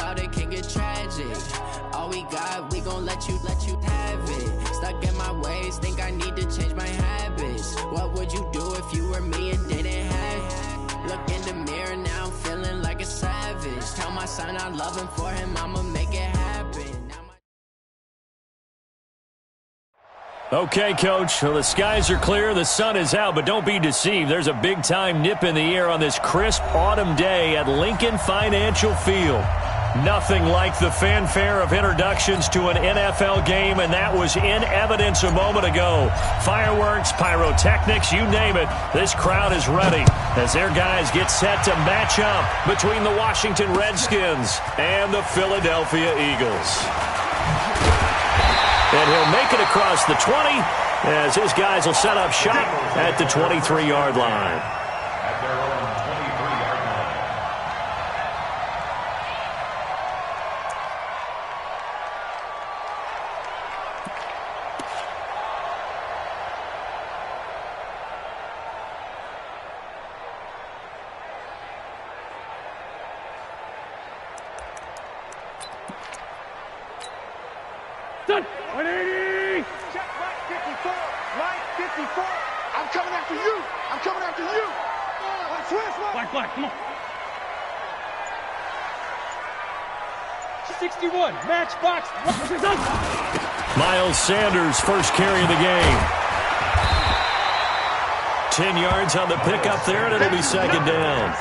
about it can get tragic. All we got, we gon' let you have it. Stuck in my ways, think I need to change my habits. What would you do if you were me and didn't have it? Look in the mirror, now I'm feeling like a savage. Tell my son I love him, for him I'ma make it happen. Okay, Coach, well, the skies are clear, the sun is out, but don't be deceived. There's a big-time nip in the air on this crisp autumn day at Lincoln Financial Field. Nothing like the fanfare of introductions to an NFL game, and that was in evidence a moment ago. Fireworks, pyrotechnics, you name it. This crowd is ready as their guys get set to match up between the Washington Redskins and the Philadelphia Eagles. And he'll make it across the 20 as his guys will set up shop at the 23-yard line. Done. 180. Check right 54. Right 54. I'm coming after you. I'm coming after you. Black, come on. 61. Match box. Miles Sanders, first carry of the game. 10 yards on the pickup there, and it'll be second down.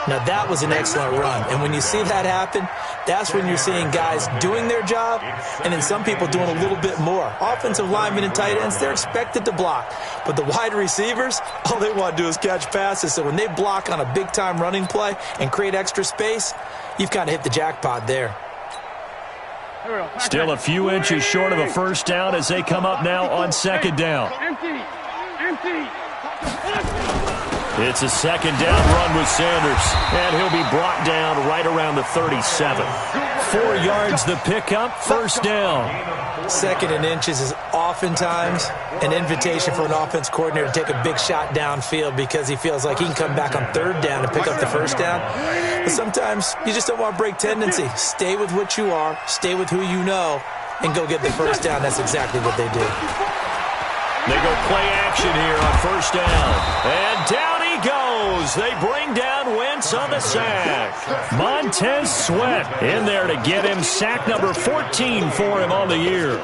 Now, that was an excellent run. And when you see that happen, that's when you're seeing guys doing their job and then some people doing a little bit more. Offensive linemen and tight ends, they're expected to block. But the wide receivers, all they want to do is catch passes. So when they block on a big-time running play and create extra space, you've kind of hit the jackpot there. Still a few inches short of a first down as they come up now on second down. Empty. It's a second down run with Sanders, and he'll be brought down right around the 37. 4 yards the pickup, first down. Second and inches is oftentimes an invitation for an offense coordinator to take a big shot downfield because he feels like he can come back on third down and pick up the first down. But sometimes you just don't want to break tendency. Stay with what you are, stay with who you know, and go get the first down. That's exactly what they do. They go play action here on first down. And down he goes. They bring down Wentz on the sack. Montez Sweat in there to get him. Sack number 14 for him on the year.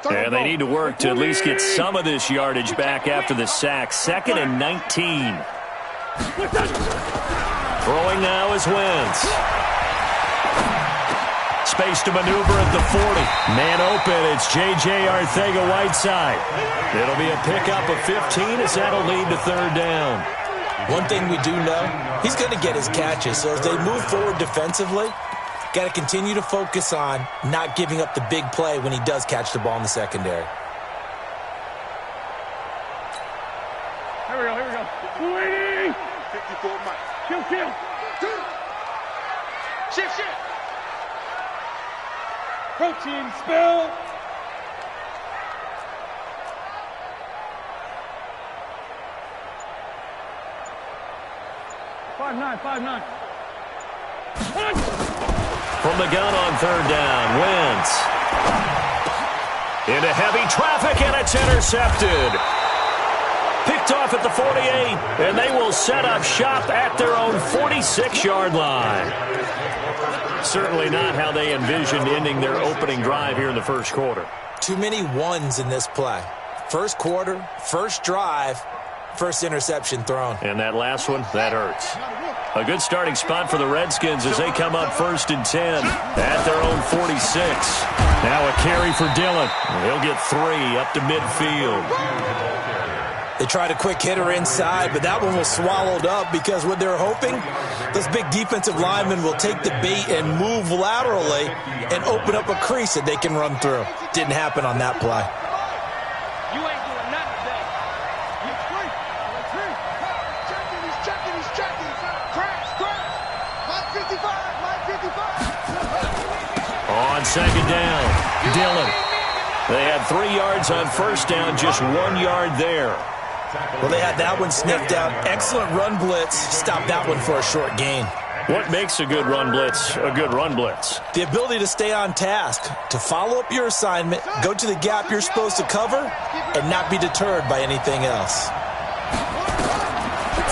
And they need to work to at least get some of this yardage back after the sack. 2nd and 19. Throwing now is Wentz. Space to maneuver at the 40. Man open, it's J.J. Arcega-Whiteside. It'll be a pickup of 15 as that'll lead to third down. One thing we do know, he's going to get his catches. So as they move forward defensively, got to continue to focus on not giving up the big play when he does catch the ball in the secondary. Here we go. 280. 54 miles. Kill. Shift. Protein spill. Five nine. From the gun on third down, Wentz. Into heavy traffic, and it's intercepted. Picked off at the 48, and they will set up shop at their own 46-yard line. Certainly not how they envisioned ending their opening drive here in the first quarter. Too many ones in this play. First quarter, first drive, first interception thrown. And that last one, that hurts. A good starting spot for the Redskins as they come up 1st and 10 at their own 46. Now a carry for Dillon. He'll get 3 up to midfield. They tried a quick hitter inside, but that one was swallowed up because what they're hoping, those big defensive linemen will take the bait and move laterally and open up a crease that they can run through. Didn't happen on that play. You ain't doing nothing today. He's free. He's checking. Crash. Mike 55. On second down, Dillon. They had 3 yards on first down, just 1 yard there. Well, they had that one sniffed out. Excellent run blitz. Stopped that one for a short gain. What makes a good run blitz a good run blitz? The ability to stay on task, to follow up your assignment, go to the gap you're supposed to cover, and not be deterred by anything else.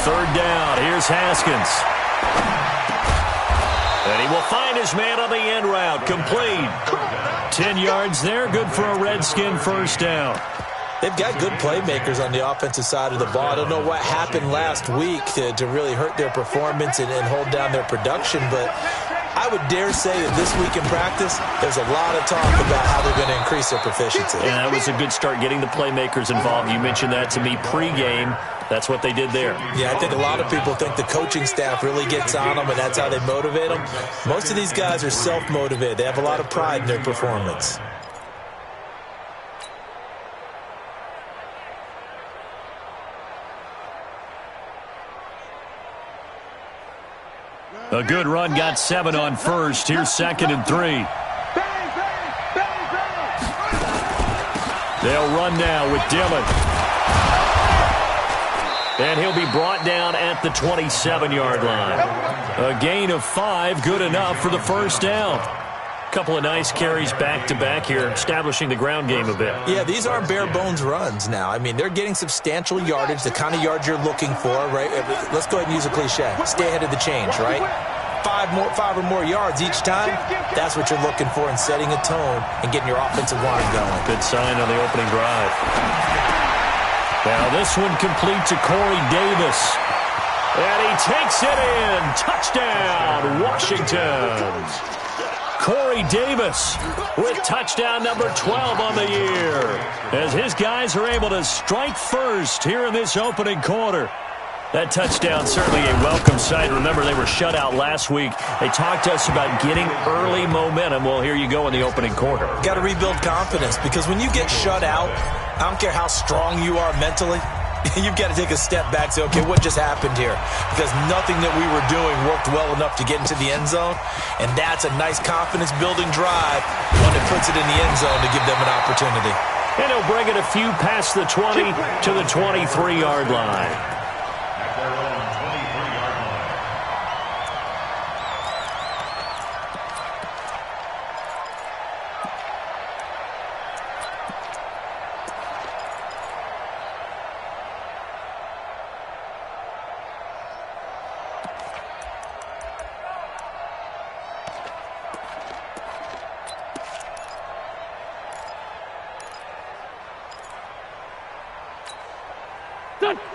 Third down. Here's Haskins. And he will find his man on the end route. Complete. 10 yards there. Good for a Redskin first down. They've got good playmakers on the offensive side of the ball. I don't know what happened last week to really hurt their performance and hold down their production, but I would dare say that this week in practice, there's a lot of talk about how they're going to increase their proficiency. And that was a good start, getting the playmakers involved. You mentioned that to me pregame. That's what they did there. Yeah, I think a lot of people think the coaching staff really gets on them, and that's how they motivate them. Most of these guys are self-motivated. They have a lot of pride in their performance. A good run, got 7 on first. Here's 2nd and 3. They'll run now with Dillon. And he'll be brought down at the 27-yard line. A gain of 5, good enough for the first down. Couple of nice carries back-to-back here, establishing the ground game a bit. Yeah, these aren't bare-bones runs now. I mean, they're getting substantial yardage, the kind of yards you're looking for, right? Let's go ahead and use a cliche. Stay ahead of the change, right? 5 or more yards each time, that's what you're looking for in setting a tone and getting your offensive line going. Good sign on the opening drive. Now this one complete to Corey Davis. And he takes it in. Touchdown, Washington. Corey Davis with touchdown number 12 on the year, as his guys are able to strike first here in this opening quarter. That touchdown certainly a welcome sight. Remember, they were shut out last week. They talked to us about getting early momentum. Well, here you go in the opening quarter. Got to rebuild confidence, because when you get shut out, I don't care how strong you are mentally, you've got to take a step back and say, okay, what just happened here? Because nothing that we were doing worked well enough to get into the end zone, and that's a nice confidence-building drive when it puts it in the end zone to give them an opportunity. And he'll bring it a few past the 20 to the 23-yard line.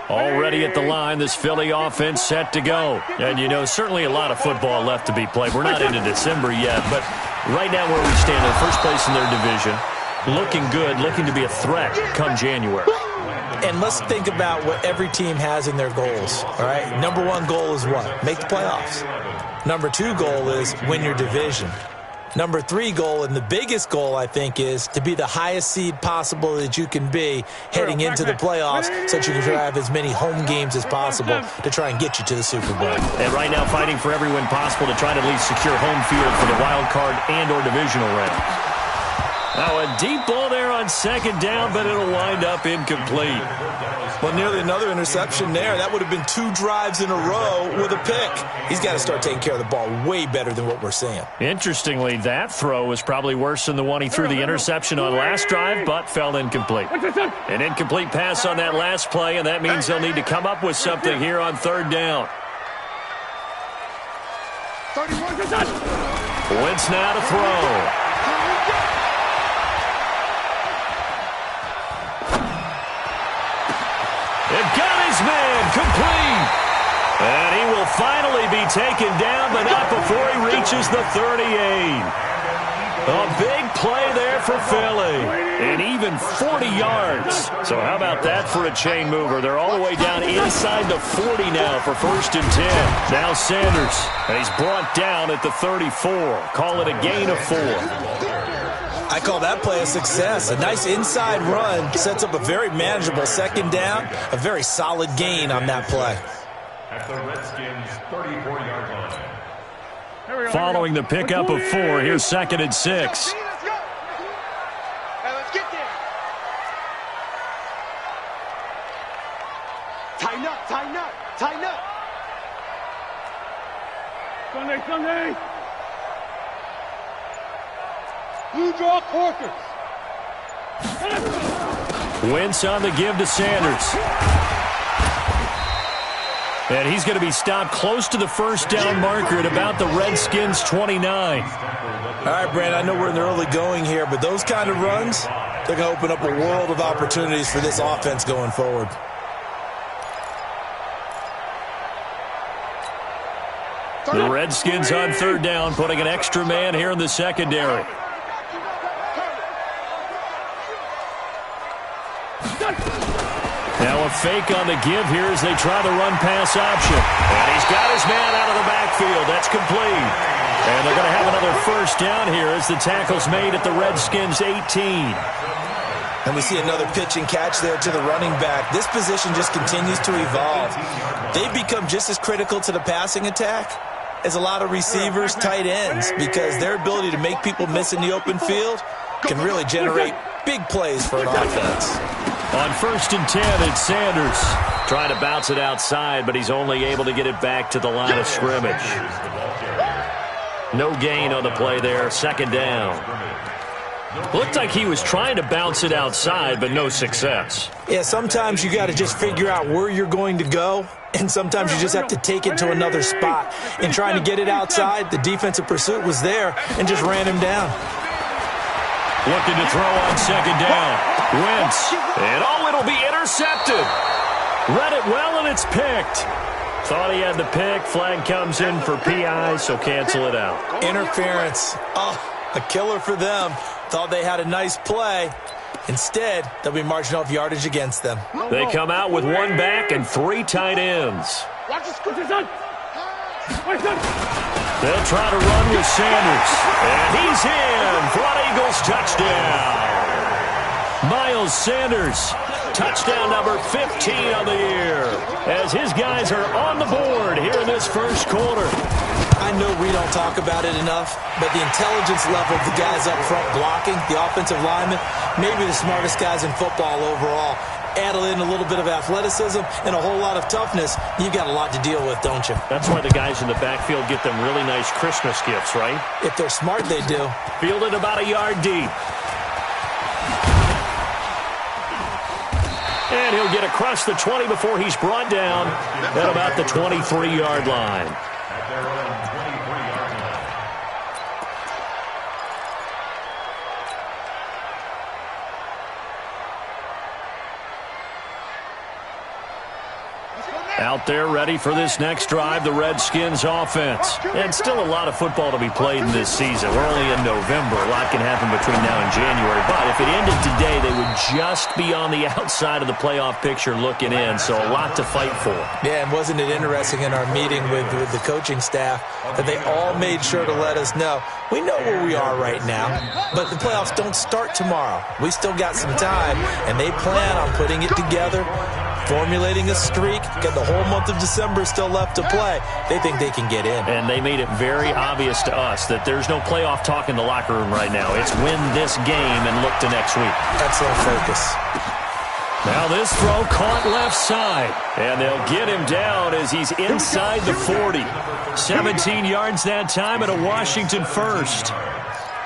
Already at the line, this Philly offense set to go. And, you know, certainly a lot of football left to be played. We're not into December yet, but right now where we stand in first place in their division, looking good, looking to be a threat come January. And let's think about what every team has in their goals, all right? Number 1 goal is what? Make the playoffs. Number 2 goal is win your division. Number 3 goal, and the biggest goal, I think, is to be the highest seed possible that you can be heading into the playoffs, so that you can have as many home games as possible to try and get you to the Super Bowl. And right now fighting for every win possible to try to at least secure home field for the wild card and or divisional round. Now a deep ball there on 2nd down, but it'll wind up incomplete. Well, nearly another interception there. That would have been 2 drives in a row with a pick. He's got to start taking care of the ball way better than what we're seeing. Interestingly, that throw was probably worse than the one he threw the interception on last drive, but fell incomplete. An incomplete pass on that last play, and that means they'll need to come up with something here on 3rd down. Wentz now to throw. It got his man complete. And he will finally be taken down, but not before he reaches the 38. A big play there for Philly. And even 40 yards. So how about that for a chain mover? They're all the way down inside the 40 now for 1st and 10. Now Sanders. And he's brought down at the 34. Call it a gain of 4. I call that play a success. A nice inside run sets up a very manageable 2nd down. A very solid gain on that play. At the Redskins' 34-yard line. Following the pickup of 4, here's 2nd and 6. Let's get there. Sunday. Blue draw quarters. Wentz on the give to Sanders. And he's going to be stopped close to the first down marker at about the Redskins' 29. All right, Brand, I know we're in the early going here, but those kind of runs, they're going to open up a world of opportunities for this offense going forward. The Redskins on third down, putting an extra man here in the secondary. Now a fake on the give here as they try the run-pass option. And he's got his man out of the backfield. That's complete. And they're going to have another first down here as the tackle's made at the Redskins' 18. And we see another pitch and catch there to the running back. This position just continues to evolve. They've become just as critical to the passing attack as a lot of receivers, tight ends, because their ability to make people miss in the open field can really generate big plays for an offense. On 1st and 10, it's Sanders. Trying to bounce it outside, but he's only able to get it back to the line of scrimmage. No gain on the play there, second down. Looked like he was trying to bounce it outside, but no success. Yeah, sometimes you got to just figure out where you're going to go, and sometimes you just have to take it to another spot. In trying to get it outside, the defensive pursuit was there and just ran him down. Looking to throw on second down. Wentz. And it'll be intercepted. Read it well, and it's picked. Thought he had the pick. Flag comes in for PI, so cancel it out. Interference. Oh, a killer for them. Thought they had a nice play. Instead, they'll be marching off yardage against them. They come out with one back and 3 tight ends. They'll try to run with Sanders. And he's in for an Eagles touchdown. Miles Sanders, touchdown number 15 on the year, as his guys are on the board here in this first quarter. I know we don't talk about it enough, but the intelligence level of the guys up front blocking, the offensive linemen, maybe the smartest guys in football overall. Add in a little bit of athleticism and a whole lot of toughness, you've got a lot to deal with, don't you? That's why the guys in the backfield get them really nice Christmas gifts, right? If they're smart, they do. Fielded about a yard deep. And he'll get across the 20 before he's brought down at about the 23-yard line. Out there ready for this next drive, the Redskins offense. And still a lot of football to be played in this season. We're only in November. A lot can happen between now and January. But if it ended today, they would just be on the outside of the playoff picture looking in. So a lot to fight for. Yeah, and wasn't it interesting in our meeting with the coaching staff that they all made sure to let us know, we know where we are right now, but the playoffs don't start tomorrow. We still got some time, and they plan on putting it together, formulating a streak, got the whole month of December still left to play. They think they can get in. And they made it very obvious to us that there's no playoff talk in the locker room right now. It's win this game and look to next week. Excellent focus. Now this throw caught left side. And they'll get him down as he's inside the 40. 17 yards that time at a Washington first.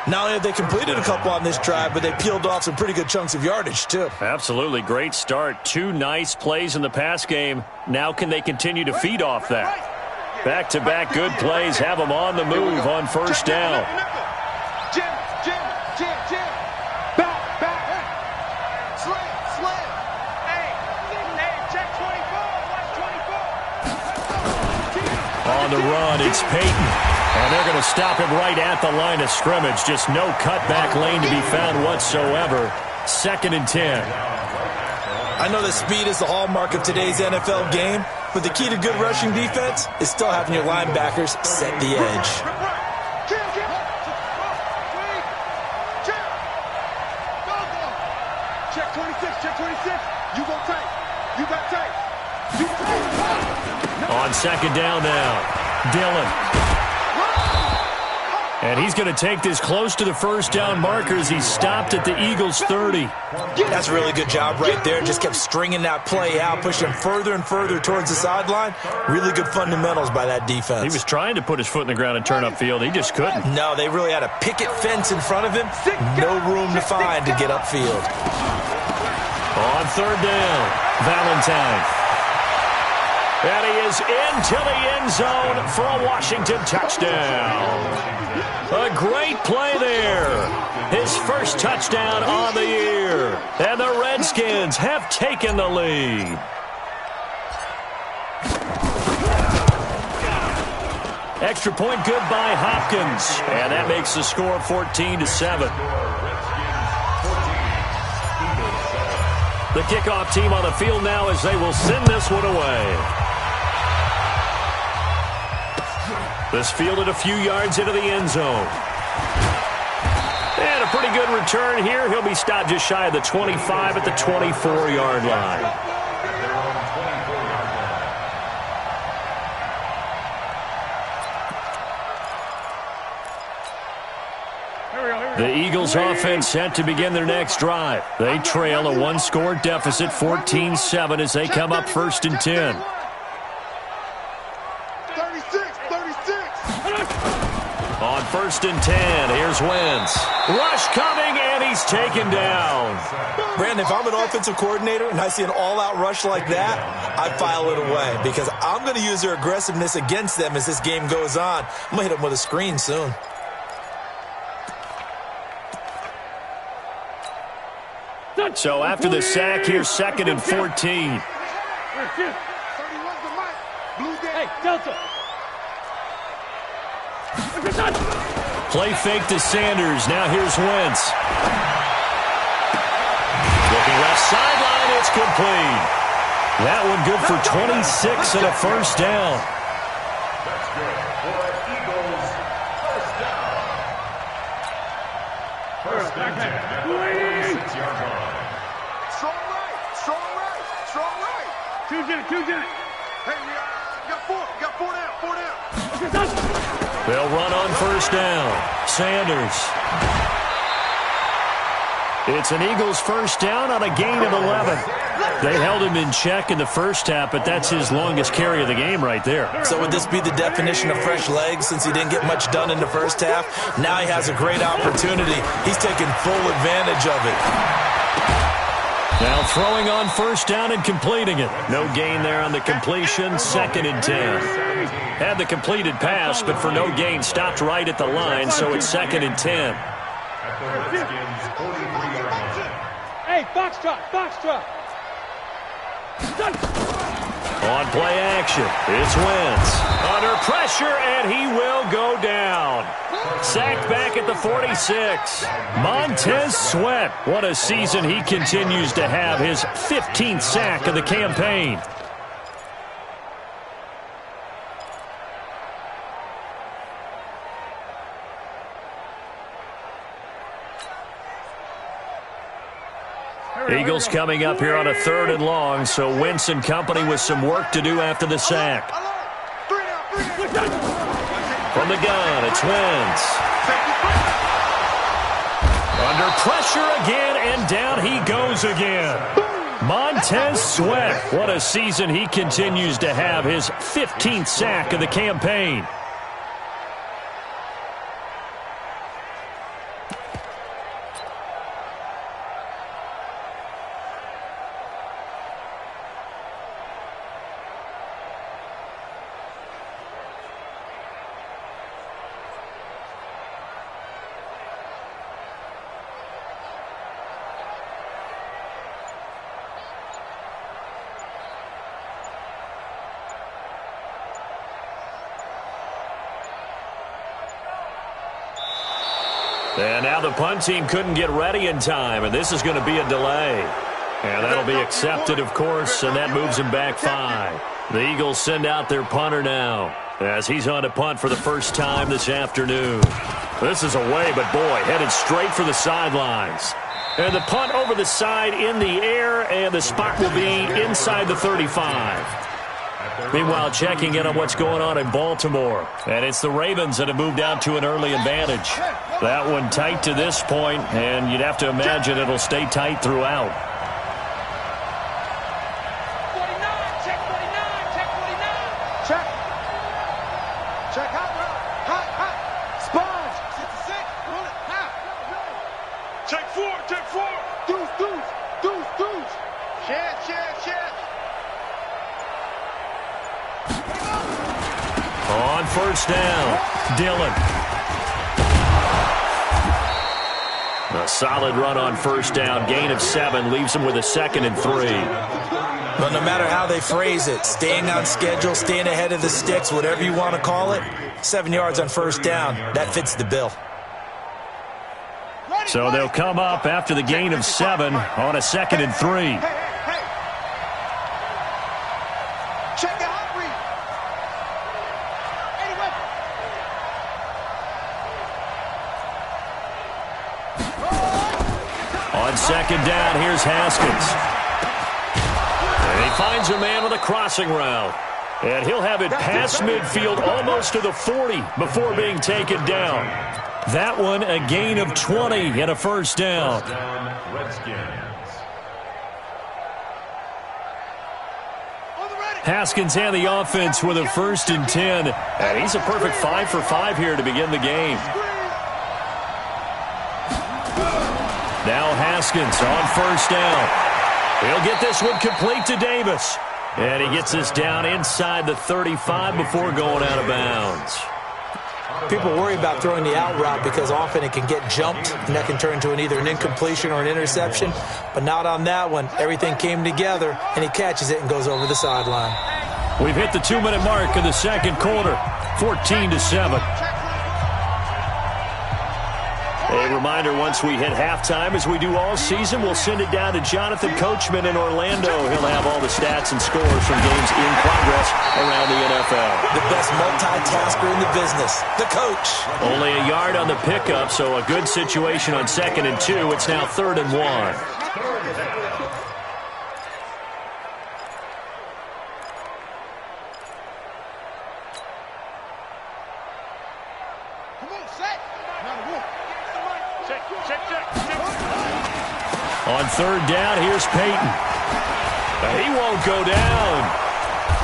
Not only have they completed a couple on this drive, but they peeled off some pretty good chunks of yardage, too. Absolutely. Great start. 2 nice plays in the pass game. Now can they continue to feed off that? Back-to-back good plays have them on the move on first down. Jim. Back. Slam. Hey, check 24. Watch 24. On the run, it's Peyton. And they're going to stop him right at the line of scrimmage. Just no cutback lane to be found whatsoever. 2nd and 10. I know that speed is the hallmark of today's NFL game, but the key to good rushing defense is still having your linebackers set the edge. Check 26. You got tight. On 2nd down now. Dillon. And he's going to take this close to the first down marker as he stopped at the Eagles' 30. That's a really good job right there. Just kept stringing that play out, pushing him further and further towards the sideline. Really good fundamentals by that defense. He was trying to put his foot in the ground and turn upfield. He just couldn't. No, they really had a picket fence in front of him. No room to find to get upfield. On third down, Valentine. And he is into the end zone for a Washington touchdown. A great play there. His first touchdown on the year. And the Redskins have taken the lead. Extra point good by Hopkins. And that makes the score 14-7. The kickoff team on the field now as they will send this one away. This fielded a few yards into the end zone. And a pretty good return here. He'll be stopped just shy of the 25 at the 24-yard line. The Eagles offense set to begin their next drive. They trail a one-score deficit, 14-7, as they come up first and 10. 36. On first and 10, here's Wentz. Rush coming, and he's taken down. Brandon, if I'm an offensive coordinator and I see an all-out rush like that, I file it away because I'm going to use their aggressiveness against them as this game goes on. I'm going to hit them with a screen soon. So after the sack, here's second and 14. Hey, Delta. Play fake to Sanders. Now here's Wentz. Looking left sideline. It's complete. That one good for 26 and a first down. That's good for Eagles first down. First and 10 at the 46-yard line. Strong right. Two down. Hey, we got four down. They'll run on first down. Sanders. It's an Eagles first down on a gain of 11. They held him in check in the first half, but that's his longest carry of the game right there. So would this be the definition of fresh legs since he didn't get much done in the first half? Now he has a great opportunity. He's taking full advantage of it. Now throwing on first down and completing it. No gain there on the completion. Second and 10. Had the completed pass, but for no gain, stopped right at the line, so it's second and 10. At the Redskins 43-yard line. Hey, box drop. On play action, it's Wentz. Under pressure, and he will go down. Sacked back at the 46. Montez Sweat. What a season he continues to have. His 15th sack of the campaign. Eagles coming up here on a third and long, so Wentz and company with some work to do after the sack. From the gun, it's Wentz. Under pressure again, and down he goes again. Montez Sweat. What a season he continues to have. His 15th sack of the campaign. And now the punt team couldn't get ready in time, and this is going to be a delay. And that'll be accepted, of course, and that moves him back 5. The Eagles send out their punter now as he's on to punt for the first time this afternoon. This is away, but boy, headed straight for the sidelines. And the punt over the side in the air, and the spot will be inside the 35. At Meanwhile, checking in on what's going on in Baltimore. And it's the Ravens that have moved out to an early advantage. That one tight to this point, and you'd have to imagine it'll stay tight throughout. 49, check 49, check 49. Check. Check hot, hot. Sponge. 66, pull it, hot. Check 4. Deuce. Share. On first down, Dillon. A solid run on first down. Gain of 7 leaves him with a 2nd and 3. But no matter how they phrase it, staying on schedule, staying ahead of the sticks, whatever you want to call it, 7 yards on first down, that fits the bill. So they'll come up after the gain of 7 on a 2nd and 3. Check your hot read. On 2nd down, here's Haskins. And he finds a man with a crossing route. And he'll have it past midfield almost to the 40 before being taken down. That one a gain of 20 and a first down. Haskins and the offense with a 1st and 10. And he's a perfect 5 for 5 here to begin the game. Now Haskins on first down. He'll get this one complete to Davis. And he gets this down inside the 35 before going out of bounds. People worry about throwing the out route because often it can get jumped, and that can turn into either an incompletion or an interception. But not on that one. Everything came together, and he catches it and goes over the sideline. We've hit the 2-minute mark in the second quarter, 14-7. A reminder, once we hit halftime, as we do all season, we'll send it down to Jonathan Coachman in Orlando. He'll have all the stats and scores from games in progress around the NFL. The best multitasker in the business, the coach. Only a yard on the pickup, so a good situation on 2nd and 2. It's now 3rd and 1. On 3rd down, here's Peyton. He won't go down.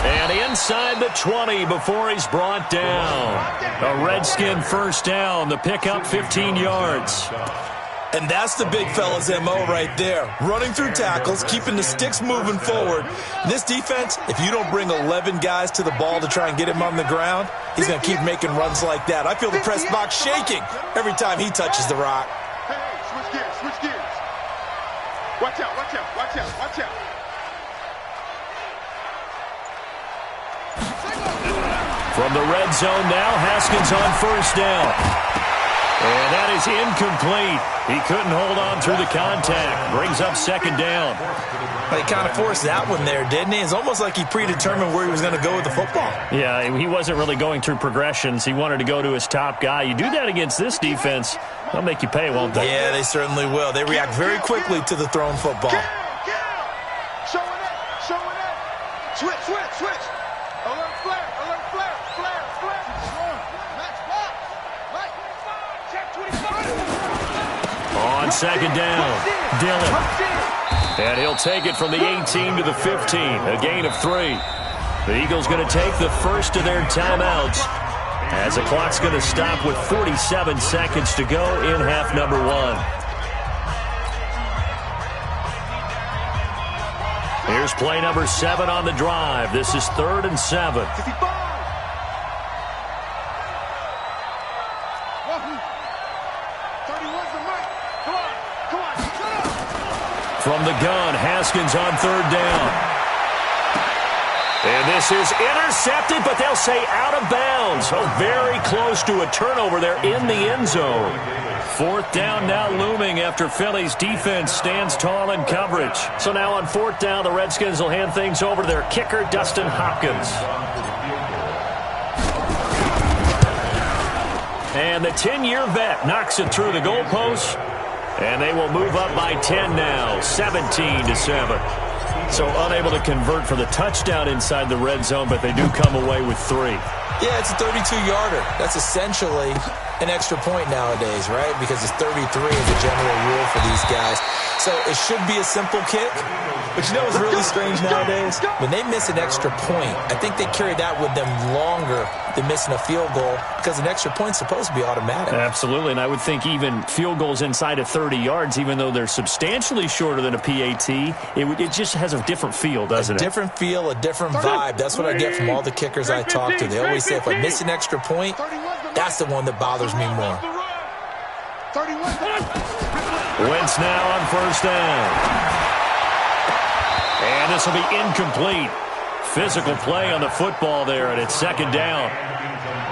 And inside the 20 before he's brought down. A Redskin first down. The pickup 15 yards. And that's the big fella's MO right there. Running through tackles, keeping the sticks moving forward. This defense, if you don't bring 11 guys to the ball to try and get him on the ground, he's going to keep making runs like that. I feel the press box shaking every time he touches the rock. Hey, switch gears. Watch out. From the red zone now, Haskins on first down. And that is incomplete. He couldn't hold on through the contact. Brings up 2nd down. Well, he kind of forced that one there, didn't he? It's almost like he predetermined where he was going to go with the football. Yeah, he wasn't really going through progressions. He wanted to go to his top guy. You do that against this defense, they'll make you pay, won't they? Yeah, they certainly will. They react very quickly to the thrown football. Showing it. Switch. Alert flare. Match box. Right. Check 25. On 2nd down, Dillon. And he'll take it from the 18 to the 15, a gain of 3. The Eagles going to take the first of their timeouts as the clock's going to stop with 47 seconds to go in half number 1. Here's play number 7 on the drive. This is 3rd and 7. 55. From the gun, Haskins on 3rd down. And this is intercepted, but they'll say out of bounds. Oh, very close to a turnover there in the end zone. 4th down now looming after Philly's defense stands tall in coverage. So now on 4th down, the Redskins will hand things over to their kicker, Dustin Hopkins. And the 10-year vet knocks it through the goalpost. And they will move up by 10 now, 17-7. So unable to convert for the touchdown inside the red zone, but they do come away with 3. Yeah, it's a 32-yarder. That's essentially an extra point nowadays, right? Because it's 33 is the general rule for these guys. So it should be a simple kick. But you know what's really strange nowadays? When they miss an extra point, I think they carry that with them longer than missing a field goal because an extra point's supposed to be automatic. Absolutely, and I would think even field goals inside of 30 yards, even though they're substantially shorter than a PAT, it just has a different feel, doesn't it? A different feel, a different vibe. That's what I get from all the kickers I talk to. They always say if I miss an extra point, that's the one that bothers me more. Wentz now on first down. And this will be incomplete. Physical play on the football there, and it's second down.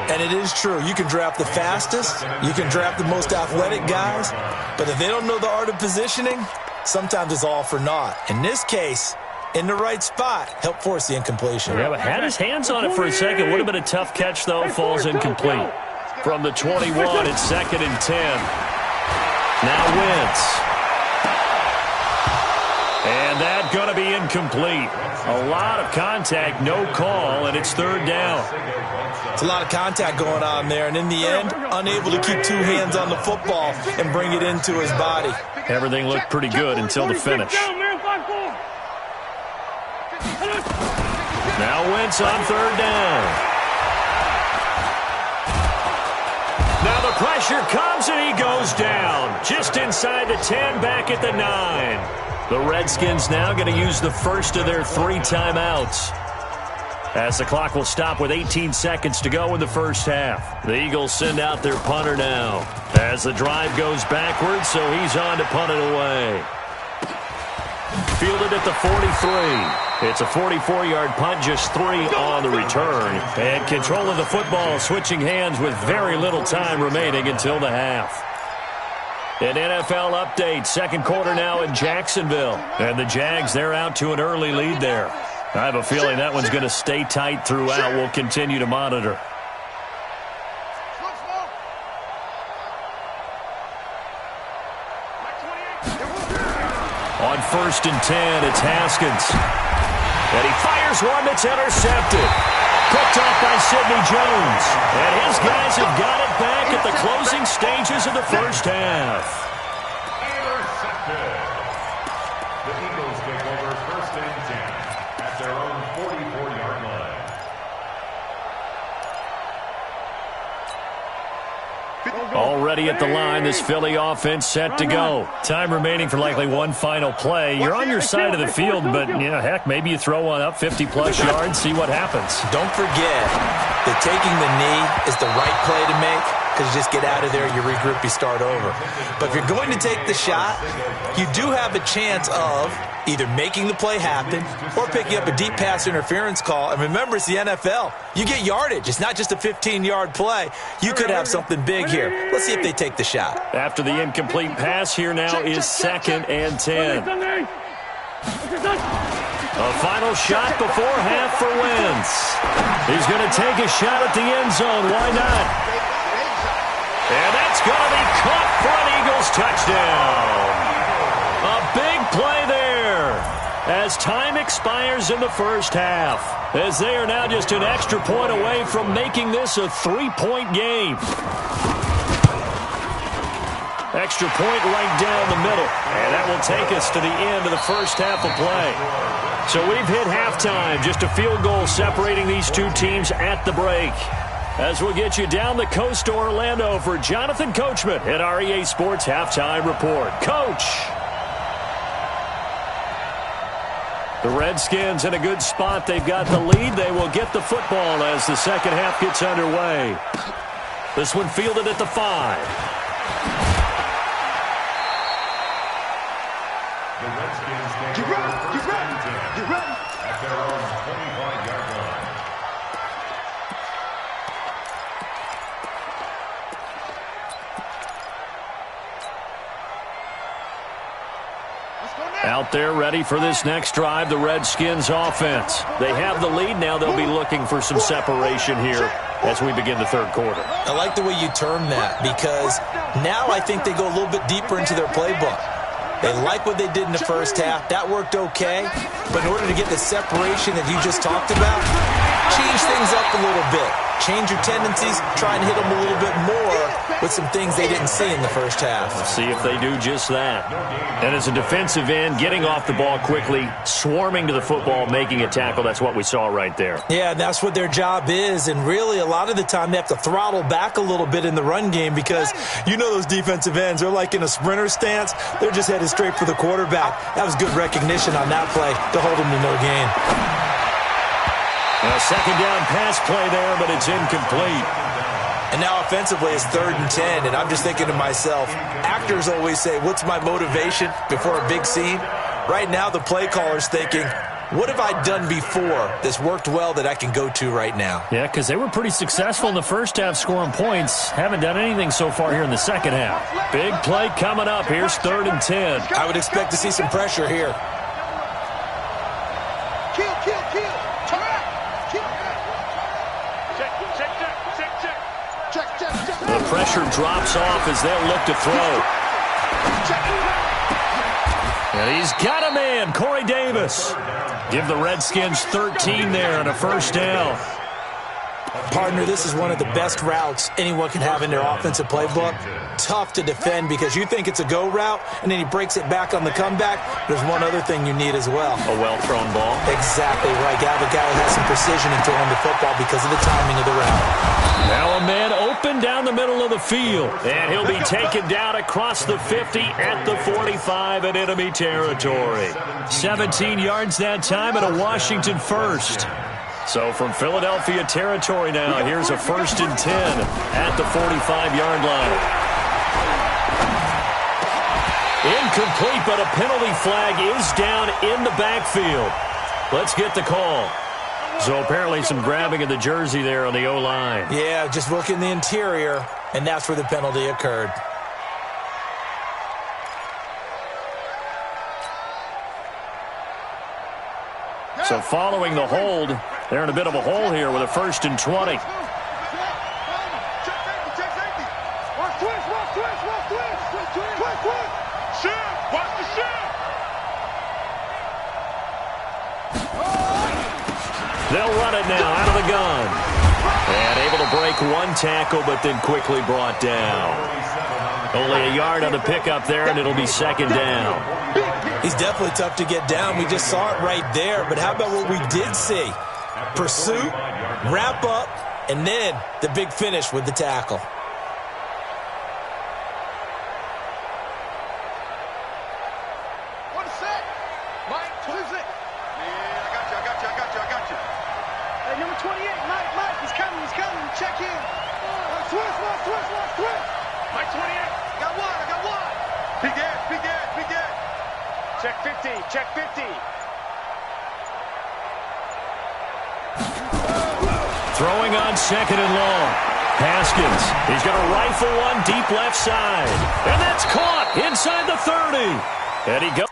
And it is true. You can draft the fastest. You can draft the most athletic guys. But if they don't know the art of positioning, sometimes it's all for naught. In this case, in the right spot, help force the incompletion. Yeah, but had his hands on it for a second. Would have been a tough catch, though. Falls incomplete. From the 21, it's second and 10. Now Wentz. And that's going to be incomplete. A lot of contact, no call, and it's third down. It's a lot of contact going on there, and in the end, unable to keep 2 hands on the football and bring it into his body. Everything looked pretty good until the finish. Now Wentz on third down. Now the pressure comes, and he goes down. Just inside the 10, back at the 9. The Redskins now going to use the first of their 3 timeouts, as the clock will stop with 18 seconds to go in the first half. The Eagles send out their punter now as the drive goes backwards, so he's on to punt it away. Fielded at the 43. It's a 44-yard punt, just 3 on the return. And control of the football, switching hands with very little time remaining until the half. An NFL update, second quarter now in Jacksonville. And the Jags, they're out to an early lead there. I have a feeling that one's going to stay tight throughout. We'll continue to monitor. On first and 10, it's Haskins. And he fires one that's intercepted. Picked off by Sidney Jones. And his guys have got it back at the closing stages of the first half. Intercepted. The Eagles take over first and 10 at their own 44-yard line. Already at the line, this Philly offense set to go. Time remaining for likely one final play. You're on your side of the field, but, heck, maybe you throw one up 50-plus yards, see what happens. Don't forget that taking the knee is the right play to make, because you just get out of there, you regroup, you start over. But if you're going to take the shot, you do have a chance of either making the play happen or picking up a deep pass interference call. And remember, it's the NFL. You get yardage. It's not just a 15-yard play. You could have something big here. Let's see if they take the shot. After the incomplete pass, here now is second and 10. A final shot before half for Wentz. He's going to take a shot at the end zone. Why not? And that's going to be caught for an Eagles touchdown. A big play there as time expires in the first half, as they are now just an extra point away from making this a 3-point game. Extra point right down the middle, and that will take us to the end of the first half of play. So we've hit halftime, just a field goal separating these two teams at the break. As we'll get you down the coast to Orlando for Jonathan Coachman at our EA Sports Halftime Report. Coach! The Redskins in a good spot. They've got the lead. They will get the football as the second half gets underway. This one fielded at the 5. The Redskins take over first and 10 at their own 25-yard line. Out there ready for this next drive, the Redskins offense. They have the lead. Now they'll be looking for some separation here as we begin the third quarter. I like the way you term that, because now I think they go a little bit deeper into their playbook. They like what they did in the first half. That worked okay. But in order to get the separation that you just talked about, change things up a little bit. Change your tendencies. Try and hit them a little bit more with some things they didn't see in the first half. Let's see if they do just that. And as a defensive end, getting off the ball quickly, swarming to the football, making a tackle, that's what we saw right there. Yeah, that's what their job is. And really, a lot of the time, they have to throttle back a little bit in the run game because you know those defensive ends, they're like in a sprinter stance. They're just headed straight for the quarterback. That was good recognition on that play to hold them to no gain. A second down pass play there, but it's incomplete. And now offensively, it's 3rd and 10, and I'm just thinking to myself, actors always say, what's my motivation before a big scene? Right now, the play caller's thinking, what have I done before that's worked well that I can go to right now? Yeah, because they were pretty successful in the first half scoring points. Haven't done anything so far here in the second half. Big play coming up. Here's 3rd and 10. I would expect to see some pressure here. Kill. Turn out. Kill. Check. The pressure drops off as they'll look to throw. And he's got a man, Corey Davis. Give the Redskins 13 there and a first down. Partner, this is one of the best routes anyone can have in their offensive playbook. Tough to defend because you think it's a go route, and then he breaks it back on the comeback. There's one other thing you need as well. A well-thrown ball. Exactly right. You have a guy who has some precision in throwing the football because of the timing of the route. Now a man open down the middle of the field. And he'll be taken down across the 50 at the 45 in enemy territory. 17 yards that time and a Washington first. So from Philadelphia territory now, here's a 1st and 10 at the 45-yard line. Incomplete, but a penalty flag is down in the backfield. Let's get the call. So apparently some grabbing of the jersey there on the O-line. Yeah, just look in the interior, and that's where the penalty occurred. So following the hold, they're in a bit of a hole here with a 1st and 20. They'll run it now out of the gun. And able to break one tackle, but then quickly brought down. Only a yard on the pickup there, and it'll be 2nd down. He's definitely tough to get down. We just saw it right there. But how about what we did see? Pursuit, wrap up, and then the big finish with the tackle. What is that? Mike, what is it? Yeah, I got you. Hey, number 28, Mike, he's coming. Check in. Twist. Mike 28. I got one. Big Ed. Check 50. Throwing on 2nd and long. Haskins, he's going to rifle one deep left side. And that's caught inside the 30. And he goes.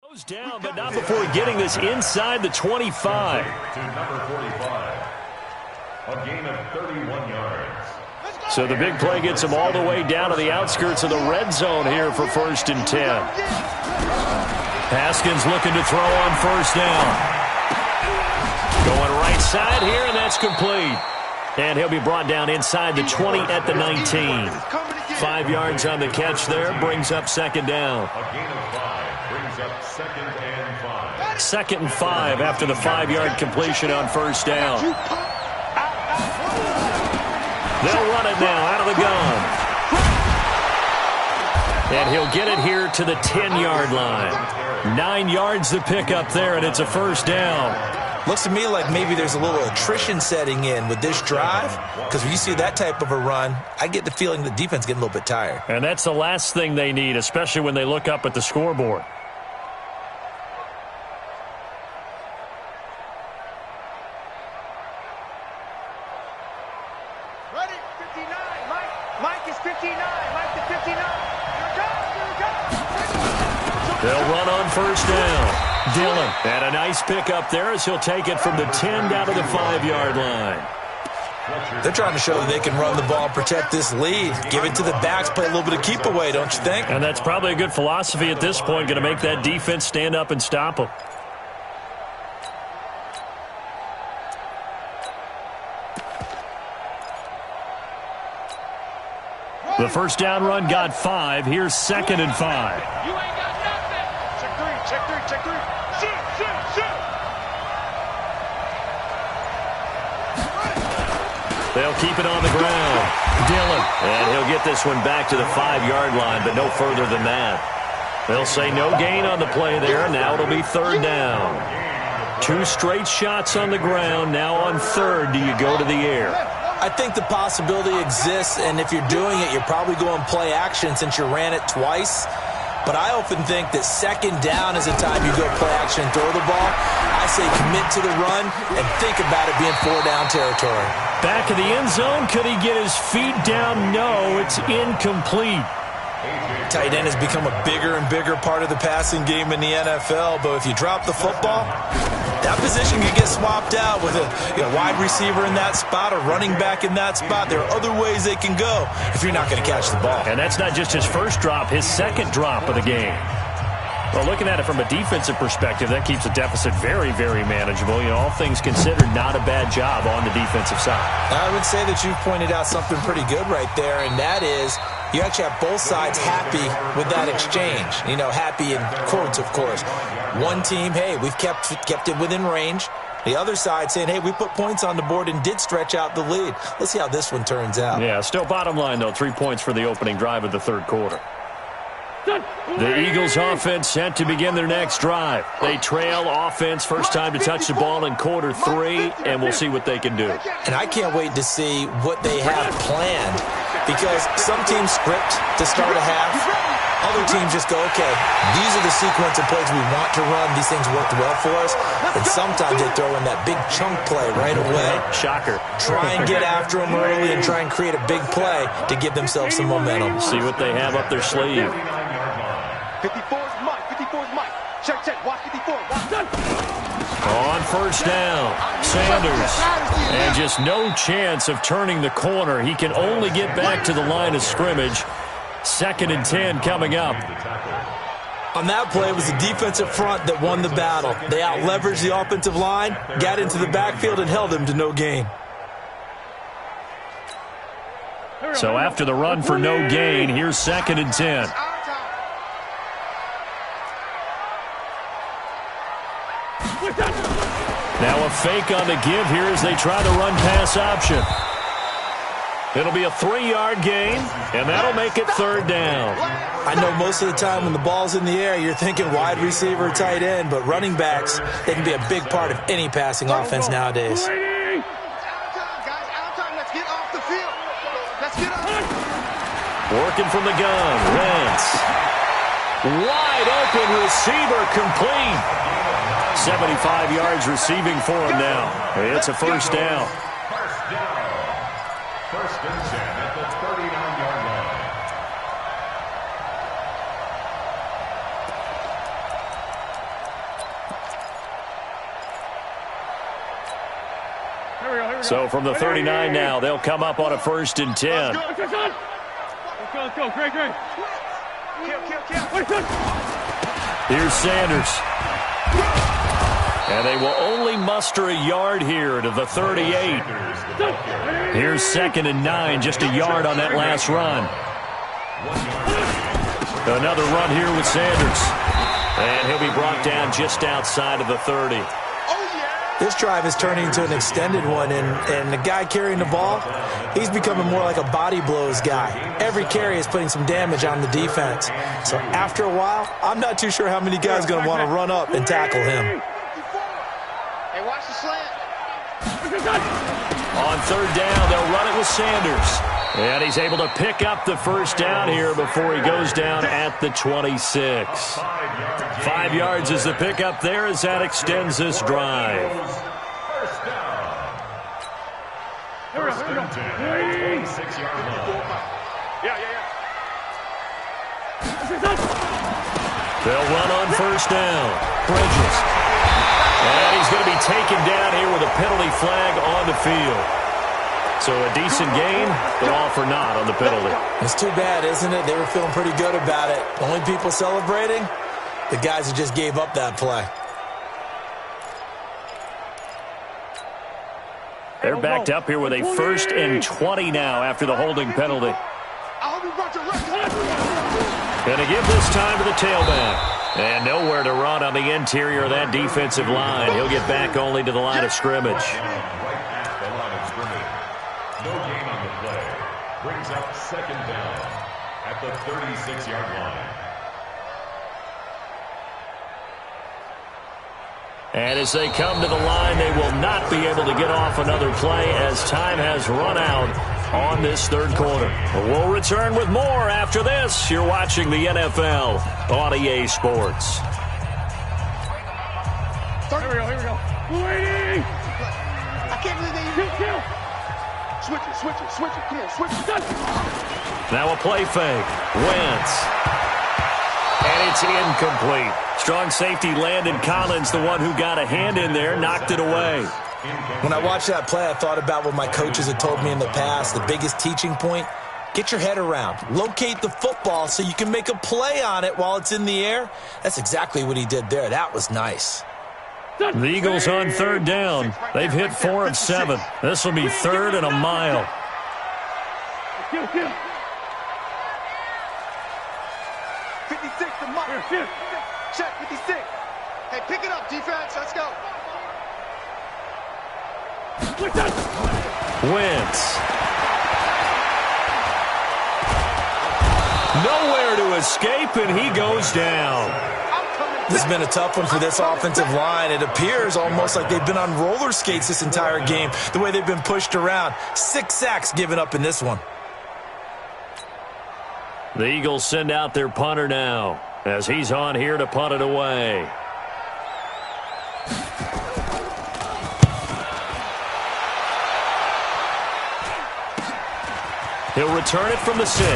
Goes down, but not before getting this inside the 25. To number 45. A gain of 31 yards. So the big play gets him all the way down to the outskirts of the red zone here for 1st and 10. Haskins looking to throw on 1st down. Going right side here, and that's complete. And he'll be brought down inside the 20 at the 19. 5 yards on the catch there, brings up 2nd down. A gain of 5 brings up 2nd and 5. 2nd and 5 after the 5-yard completion on 1st down. They'll run it now out of the gun. And he'll get it here to the 10-yard line. 9 yards to pick up there, and it's a 1st down. Looks to me like maybe there's a little attrition setting in with this drive, because when you see that type of a run, I get the feeling the defense getting a little bit tired. And that's the last thing they need, especially when they look up at the scoreboard. Ready? 59. Mike is 59. Mike to 59. Here it goes. They'll run on 1st down. Dillon, and a nice pickup there as he'll take it from the 10 down to the 5-yard line. They're trying to show that they can run the ball and protect this lead. Give it to the backs, play a little bit of keep away, don't you think? And that's probably a good philosophy at this point, going to make that defense stand up and stop them. The first down run got 5. Here's 2nd and 5. You ain't got nothing. Check three, check three, check three. Shoot, shoot, shoot. They'll keep it on the ground. Dillon. And he'll get this one back to the 5-yard line, but no further than that. They'll say no gain on the play there. Now it'll be 3rd down. 2 straight shots on the ground. Now on 3rd, do you go to the air? I think the possibility exists, and if you're doing it, you're probably going play action since you ran it twice. But I often think that 2nd down is the time you go play action and throw the ball. I say commit to the run and think about it being 4-down territory. Back of the end zone. Could he get his feet down? No, it's incomplete. Tight end has become a bigger and bigger part of the passing game in the NFL, but if you drop the football, that position can get swapped out with a wide receiver in that spot, a running back in that spot. There are other ways they can go if you're not going to catch the ball. And that's not just his first drop, his 2nd drop of the game. Well, looking at it from a defensive perspective, that keeps the deficit very, very manageable. You know, all things considered, not a bad job on the defensive side. I would say that you've pointed out something pretty good right there, and that is you actually have both sides happy with that exchange. You know, happy in quotes, of course. One team, hey, we've kept it within range. The other side saying, hey, we put points on the board and did stretch out the lead. Let's see how this one turns out. Yeah, still bottom line, though, 3 points for the opening drive of the 3rd quarter. The Eagles offense set to begin their next drive. They trail offense, first time to touch the ball in quarter 3, and we'll see what they can do. And I can't wait to see what they have planned, because some teams script to start a half. Other teams just go, okay, these are the sequence of plays we want to run. These things worked well for us. And sometimes they throw in that big chunk play right away. Shocker. Try and get after them early and try and create a big play to give themselves some momentum. See what they have up their sleeve. 54's Mike, 54's Mike. Check, check, watch 54. On first down, Sanders. And just no chance of turning the corner. He can only get back to the line of scrimmage. 2nd and 10 coming up. On that play, it was the defensive front that won the battle. They out-leveraged the offensive line, got into the backfield, and held him to no gain. So after the run for no gain, here's 2nd and 10. Now a fake on the give here as they try the run-pass option. It'll be a 3-yard gain, and that'll make it 3rd down. I know most of the time when the ball's in the air, you're thinking wide receiver, tight end, but running backs, they can be a big part of any passing offense nowadays. Out of time, guys, out of time. Let's get off the field. Let's get off. Working from the gun, Wentz. Wide open receiver, complete. 75 yards receiving for him now. It's a first down. First and 10 at the 39-yard line. So from the 39 now, they'll come up on a 1st and 10. Let's go, Great. Kill. Here's Sanders. And they will only muster a yard here to the 38. Here's 2nd and 9, just a yard on that last run. Another run here with Sanders. And he'll be brought down just outside of the 30. This drive is turning into an extended one, and the guy carrying the ball, he's becoming more like a body blows guy. Every carry is putting some damage on the defense. So after a while, I'm not too sure how many guys are going to want to run up and tackle him. Hey, watch the slant. On 3rd down, they'll run it with Sanders. And he's able to pick up the first down here before he goes down at the 26. 5 yards is the pickup there as that extends this drive. First down. First and 10, 26-yard line. Yeah. They'll run on first down. Bridges. And he's going to be taken down here with a penalty flag on the field. So a decent gain, but all for naught on the penalty. It's too bad, isn't it? They were feeling pretty good about it. Only people celebrating, the guys who just gave up that play. They're backed up here with a 1st and 20 now after the holding penalty. Going to give this time to the tailback. And nowhere to run on the interior of that defensive line. He'll get back only to the line of scrimmage. Right at the line of scrimmage. No gain on the play. Brings up 2nd down at the 36-yard line. And as they come to the line, they will not be able to get off another play as time has run out on this 3rd quarter. We'll return with more after this. You're watching the NFL on EA Sports. Here we go. Waiting! I can't believe they kill. Switch it. Come on, switch it. Now a play fake. Wentz. And it's incomplete. Strong safety Landon Collins, the one who got a hand in there, knocked it away. When I watched that play, I thought about what my coaches had told me in the past. The biggest teaching point, get your head around. Locate the football so you can make a play on it while it's in the air. That's exactly what he did there. That was nice. The Eagles on 3rd down. They've hit 4 of 7. This will be 3rd and a mile. 56 to Mike. Check 56. Hey, pick it up, defense. Let's go. Wentz. Nowhere to escape, and he goes down. This has been a tough one for this offensive line. It appears almost like they've been on roller skates this entire game, the way they've been pushed around. 6 sacks given up in this one. The Eagles send out their punter now as he's on here to punt it away. He'll return it from the 6.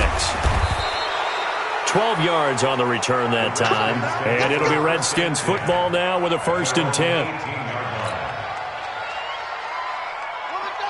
12 yards on the return that time. And it'll be Redskins football now with a 1st and 10.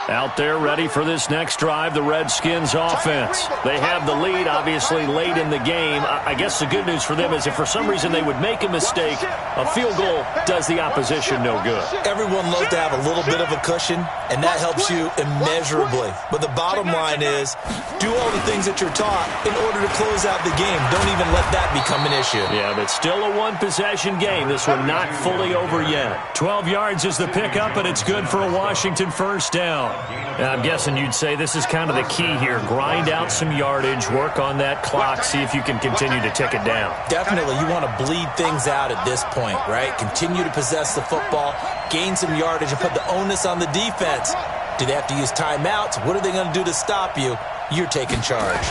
Out there ready for this next drive, the Redskins offense. They have the lead, obviously, late in the game. I guess the good news for them is if for some reason they would make a mistake, a field goal does the opposition no good. Everyone loves to have a little bit of a cushion, and that helps you immeasurably. But the bottom line is, do all the things that you're taught in order to close out the game. Don't even let that become an issue. Yeah, but still a one-possession game. This one not fully over yet. 12 yards is the pickup, and it's good for a Washington 1st down. I'm guessing you'd say this is kind of the key here. Grind out some yardage, work on that clock, see if you can continue to tick it down. Definitely. You want to bleed things out at this point, right? Continue to possess the football, gain some yardage, and put the onus on the defense. Do they have to use timeouts? What are they going to do to stop you? You're taking charge.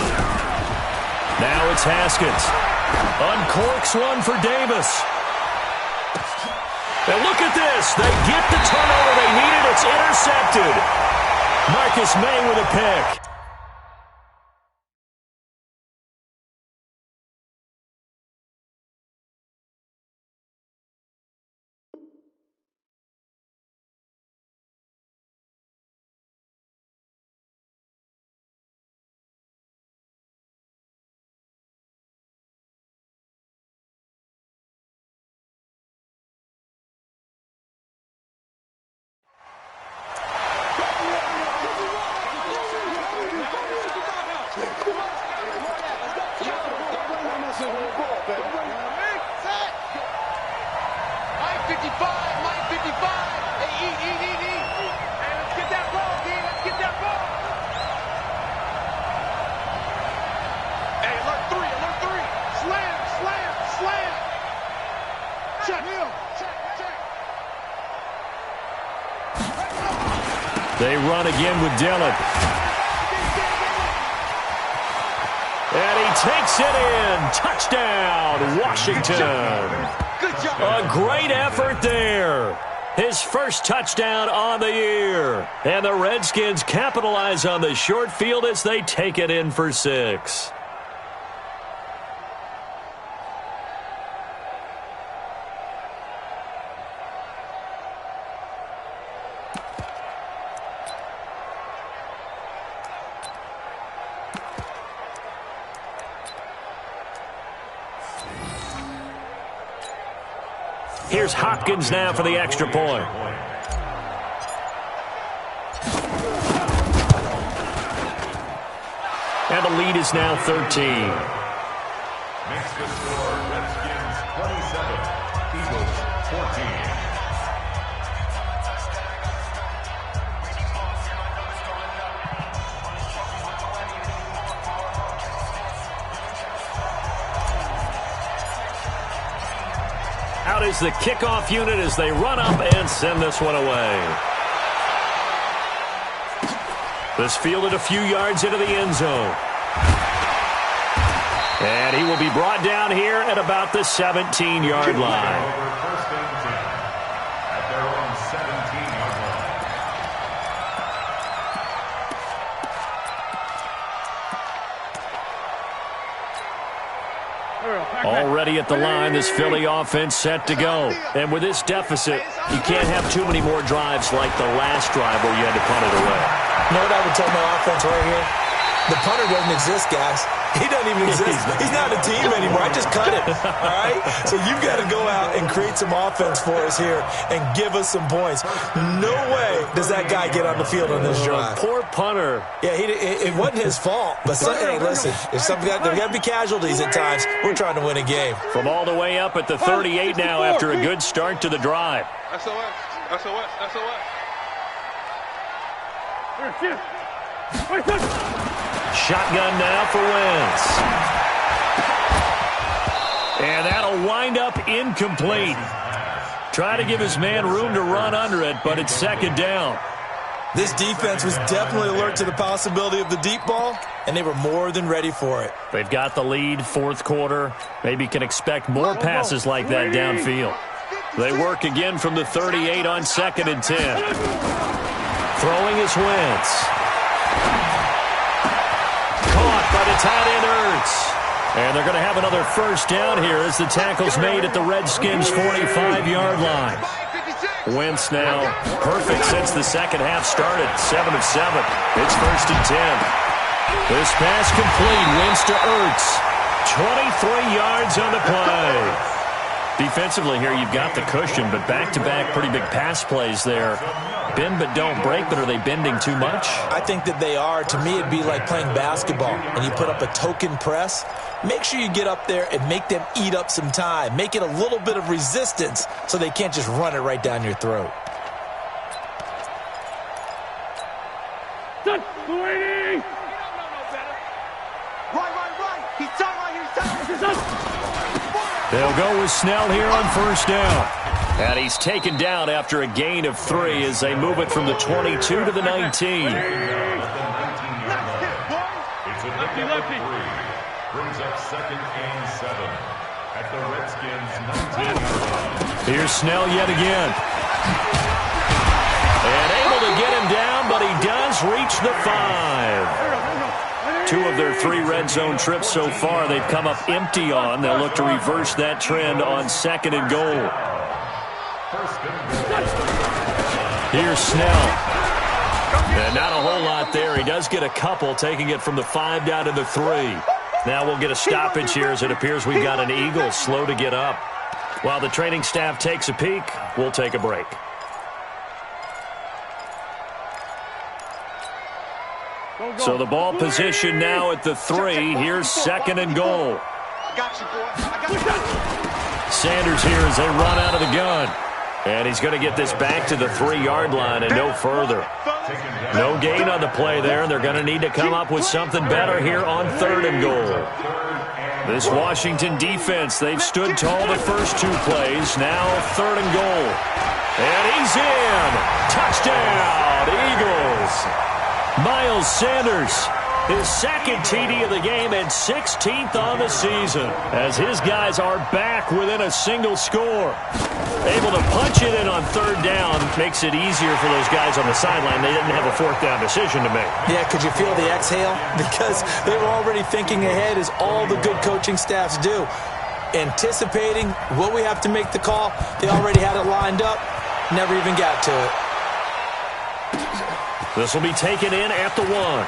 Now it's Haskins. Uncorks one for Davis. And look at this. They get the turnover they needed. It's intercepted. Marcus May with a pick. They run again with Dillon. And he takes it in. Touchdown, Washington. A great effort there. His first touchdown on the year. And the Redskins capitalize on the short field as they take it in for 6. Here's Hopkins now for the extra point. And the lead is now 13. Makes the score Redskins 27, Eagles 14. Out is the kickoff unit as they run up and send this one away. This fielded a few yards into the end zone. And he will be brought down here at about the 17-yard line. First and 10 at their own 17-yard line. Already at the line, this Philly offense set to go. And with this deficit, you can't have too many more drives like the last drive where you had to punt it away. You know what I would tell my offense right here? The punter doesn't exist, guys. He doesn't even exist. He's not a team anymore. I just cut him, all right? So you've got to go out and create some offense for us here and give us some points. No way does that guy get on the field on this drive. Poor punter. Yeah, it wasn't his fault. But, hey, listen, there's got to be casualties at times. We're trying to win a game. From all the way up at the 38 now after a good start to the drive. Shotgun now for Wentz. And that'll wind up incomplete. Try to give his man room to run under it, but it's second down. This defense was definitely alert to the possibility of the deep ball, and they were more than ready for it. They've got the lead, fourth quarter. Maybe can expect more passes like that downfield. They work again from the 38 on second and 10. Throwing is Wentz. Caught by the tight end Ertz. And they're going to have another first down here as the tackle's made at the Redskins' 45-yard line. Wentz now perfect since the second half started. 7 of 7. It's first and 10. This pass complete. Wentz to Ertz. 23 yards on the play. Defensively here, you've got the cushion, but back-to-back pretty big pass plays there. Bend but don't break, but are they bending too much? I think that they are. To me, it'd be like playing basketball, and you put up a token press. Make sure you get up there and make them eat up some time. Make it a little bit of resistance so they can't just run it right down your throat. Right. He's done right here. He's done. They'll go with Snell here on first down. And he's taken down after a gain of 3 as they move it from the 22 to the 19. It's a pickup of 3. Brings up second and 7 at the Redskins' 19-yard line. Here's Snell yet again. And able to get him down, but he does reach the 5. 2 of their 3 red zone trips so far they've come up empty on. They'll look to reverse that trend on second and goal. Here's Snell. And not a whole lot there. He does get a couple, taking it from the 5 down to the 3. Now we'll get a stoppage here as it appears we've got an Eagle slow to get up. While the training staff takes a peek, we'll take a break. So the ball position now at the 3. Here's second and goal. Sanders here as they run out of the gun. And he's going to get this back to the 3-yard line and no further. No gain on the play there. They're going to need to come up with something better here on third and goal. This Washington defense, they've stood tall the first 2 plays. Now third and goal. And he's in. Touchdown, Eagles. Miles Sanders, his second TD of the game and 16th on the season as his guys are back within a single score. Able to punch it in on third down makes it easier for those guys on the sideline. They didn't have a fourth down decision to make. Yeah, could you feel the exhale? Because they were already thinking ahead as all the good coaching staffs do. Anticipating, will we have to make the call? They already had it lined up, never even got to it. This will be taken in at the 1.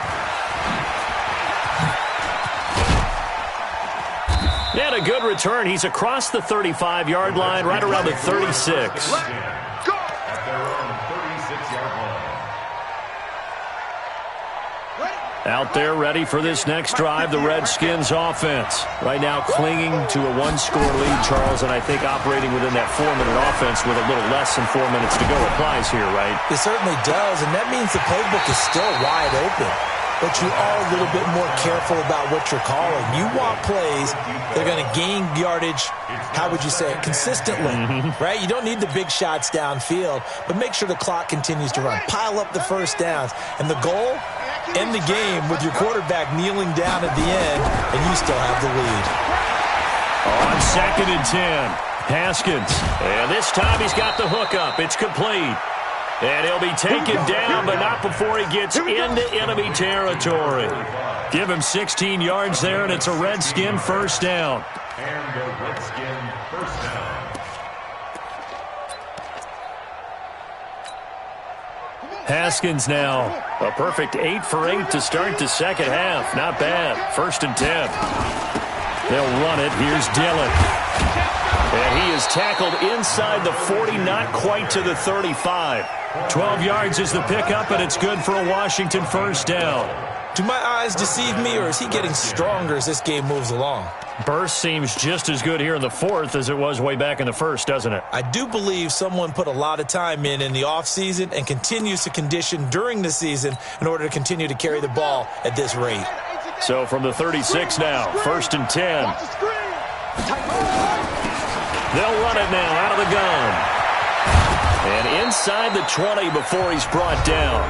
And a good return. He's across the 35-yard line, right around the 36. Go! At their own 36-yard line. Out there ready for this next drive, the Redskins offense. Right now clinging to a one-score lead, Charles, and I think operating within that 4-minute offense with a little less than 4 minutes to go applies here, right? It certainly does, and that means the playbook is still wide open. But you are a little bit more careful about what you're calling. You want plays that are going to gain yardage, how would you say it, consistently, right? You don't need the big shots downfield, but make sure the clock continues to run. Pile up the first downs. And the goal, end the game with your quarterback kneeling down at the end, and you still have the lead. On 2nd and 10, Haskins. And this time he's got the hook up. It's complete. And he'll be taken down, but not before he gets into enemy territory. Give him 16 yards there, and it's a Redskin first down. And a Redskin first down. Haskins now. A perfect 8 for 8 to start the second half. Not bad. 1st and 10. They'll run it. Here's Dillon. And he is tackled inside the 40, not quite to the 35. 12 yards is the pickup, and it's good for a Washington first down. Do my eyes deceive me, or is he getting stronger as this game moves along? Burst seems just as good here in the 4th as it was way back in the 1st, doesn't it? I do believe someone put a lot of time in the offseason and continues to condition during the season in order to continue to carry the ball at this rate. So from the 36 now, 1st and 10. They'll run it now out of the gun. And inside the 20 before he's brought down.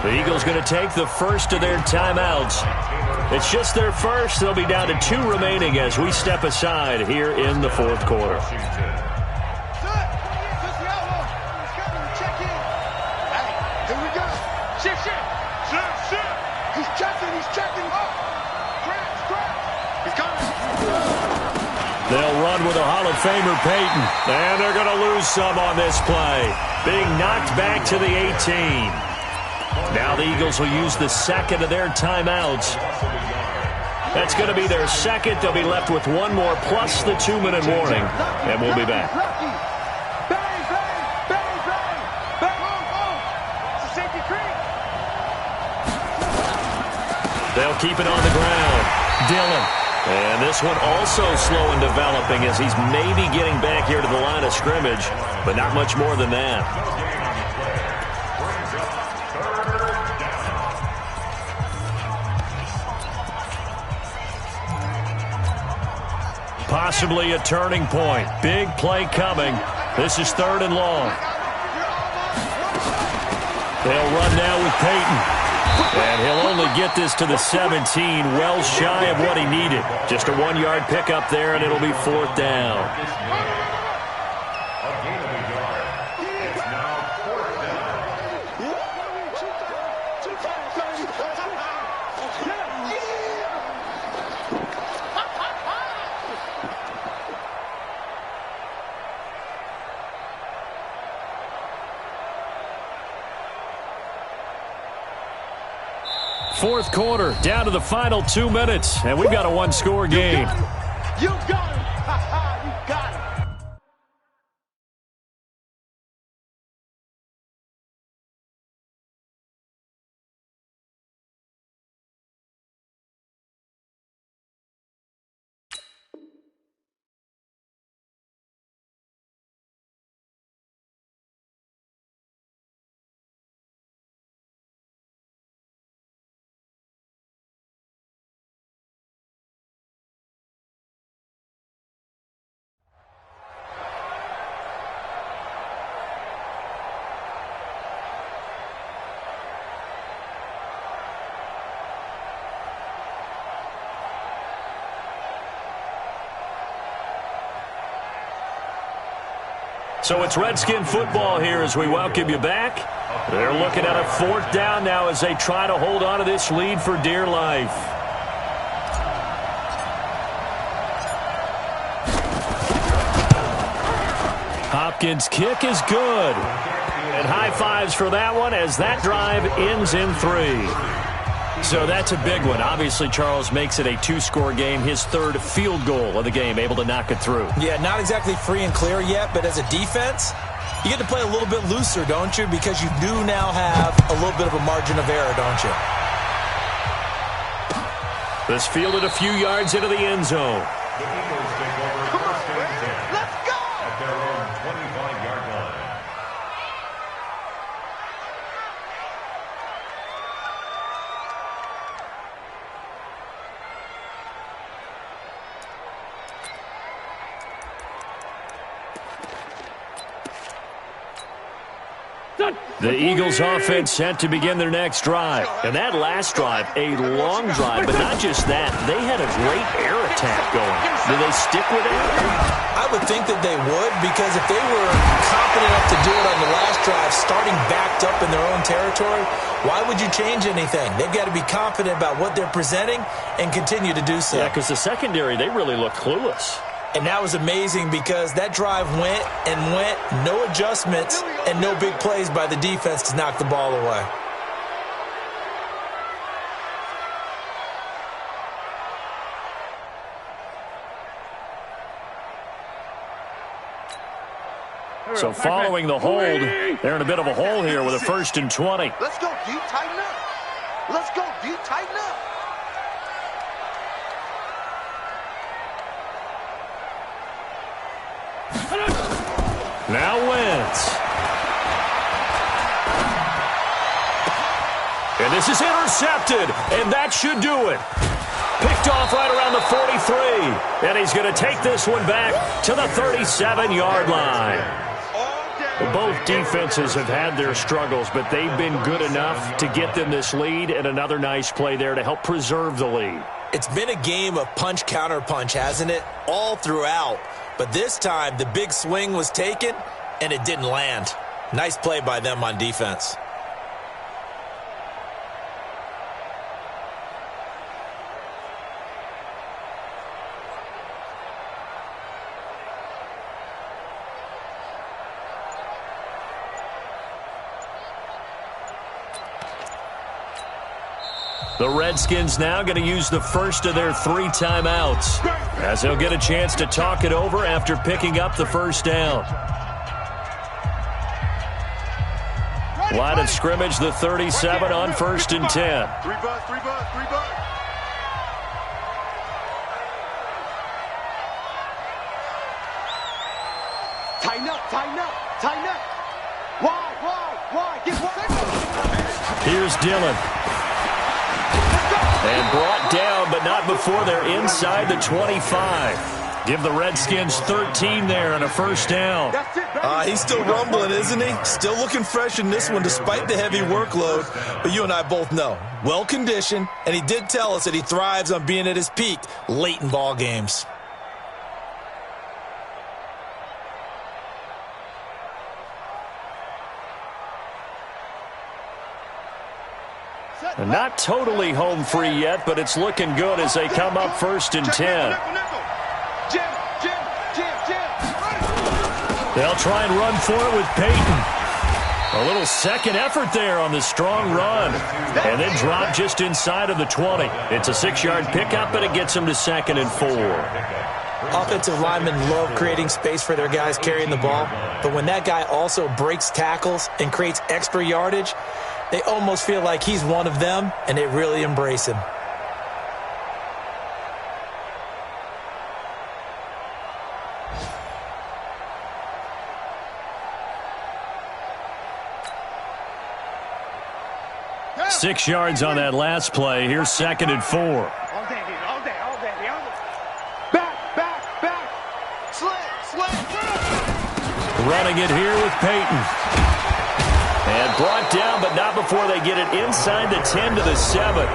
The Eagles going to take the first of their timeouts. It's just their first. They'll be down to 2 remaining as we step aside here in the 4th quarter. They'll run with a Hall of Famer, Peyton. And they're going to lose some on this play. Being knocked back to the 18. Now the Eagles will use the second of their timeouts. That's going to be their second. They'll be left with 1 more plus the 2-minute warning. And we'll be back. They'll keep it on the ground. Dillon. And this one also slow in developing as he's maybe getting back here to the line of scrimmage, but not much more than that. Possibly a turning point. Big play coming. This is 3rd and long. They'll run now with Peyton. And he'll only get this to the 17, well shy of what he needed. Just a 1-yard pickup there, and it'll be 4th down. Fourth quarter, down to the final 2 minutes, and we've got a 1-score game. You got him. You got him. So it's Redskin football here as we welcome you back. They're looking at a 4th down now as they try to hold on to this lead for dear life. Hopkins' kick is good. And high fives for that one as that drive ends in 3. So that's a big one. Obviously, Charles makes it a two-score game. His third field goal of the game, able to knock it through. Yeah, not exactly free and clear yet, but as a defense, you get to play a little bit looser, don't you? Because you do now have a little bit of a margin of error, don't you? This fielded a few yards into the end zone. The Eagles take over first and 10. Let's go! At their own 25-yard line. The Eagles offense set to begin their next drive. And that last drive, a long drive, but not just that. They had a great air attack going. Do they stick with it? I would think that they would, because if they were confident enough to do it on the last drive, starting backed up in their own territory, why would you change anything? They've got to be confident about what they're presenting and continue to do so. Yeah, because the secondary, they really look clueless. And that was amazing because that drive went and went, no adjustments and no big plays by the defense to knock the ball away. So following the hold, they're in a bit of a hole here with a 1st and 20. Let's go deep, tighten up. Let's go deep, tighten up. Now Wentz. And this is intercepted, and that should do it. Picked off right around the 43, and he's going to take this one back to the 37-yard line. Both defenses have had their struggles, but they've been good enough to get them this lead, and another nice play there to help preserve the lead. It's been a game of punch-counter-punch, hasn't it? All throughout. But this time, the big swing was taken, and it didn't land. Nice play by them on defense. The Redskins now going to use the first of their 3 timeouts, as they'll get a chance to talk it over after picking up the first down. Line of scrimmage, the 37 on 1st and 10. 3 bucks, 3 bucks, 3 bucks. Tighten up, tighten up, tighten up. Why? Get wide. Here's Dillon. And brought down, but not before they're inside the 25. Give the Redskins 13 there and a first down. He's still rumbling, isn't he? Still looking fresh in this one despite the heavy workload. But you and I both know, well-conditioned, and he did tell us that he thrives on being at his peak late in ball games. And not totally home free yet, but it's looking good as they come up 1st and 10. They'll try and run for it with Peyton. A little second effort there on the strong run. And then drop just inside of the 20. It's a 6-yard pickup, and it gets them to 2nd and 4. Offensive linemen love creating space for their guys carrying the ball. But when that guy also breaks tackles and creates extra yardage, they almost feel like he's one of them, and they really embrace him. Yeah. 6 yards on that last play. Here's 2nd and 4. All day. Back. Slant. Running it here with Peyton. And brought down, but not before they get it inside the 10 to the 7.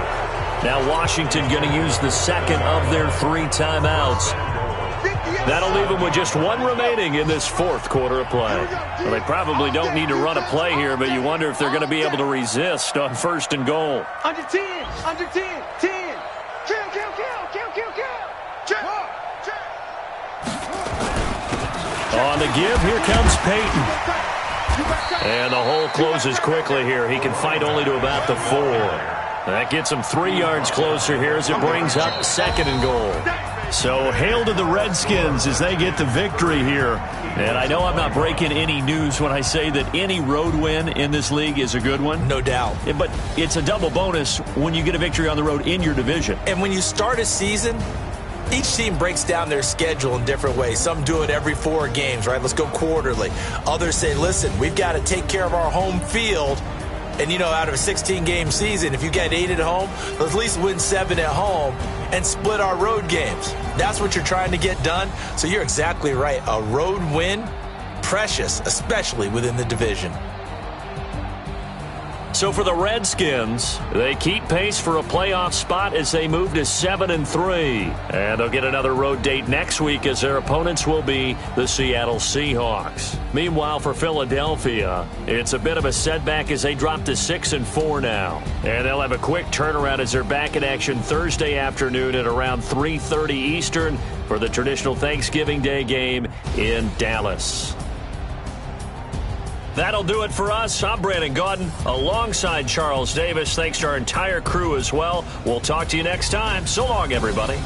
Now Washington going to use the second of their 3 timeouts. That'll leave them with just 1 remaining in this 4th quarter of play. Well, they probably don't need to run a play here, but you wonder if they're going to be able to resist on 1st and goal. Under 10. 10. Kill. On the give, here comes Peyton. And the hole closes quickly here. He can fight only to about the 4. That gets them 3 yards closer here as it brings up 2nd and goal. So hail to the Redskins as they get the victory here. And I know I'm not breaking any news when I say that any road win in this league is a good one. No doubt. But it's a double bonus when you get a victory on the road in your division. And when you start a season, each team breaks down their schedule in different ways. Some do it every 4 games, right? Let's go quarterly. Others say, listen, we've got to take care of our home field. And, you know, out of a 16-game season, if you get 8 at home, let's at least win 7 at home and split our road games. That's what you're trying to get done. So you're exactly right. A road win, precious, especially within the division. So for the Redskins, they keep pace for a playoff spot as they move to 7-3. And they'll get another road date next week as their opponents will be the Seattle Seahawks. Meanwhile, for Philadelphia, it's a bit of a setback as they drop to 6-4 now. And they'll have a quick turnaround as they're back in action Thursday afternoon at around 3:30 Eastern for the traditional Thanksgiving Day game in Dallas. That'll do it for us. I'm Brandon Gaudin alongside Charles Davis. Thanks to our entire crew as well. We'll talk to you next time. So long, everybody.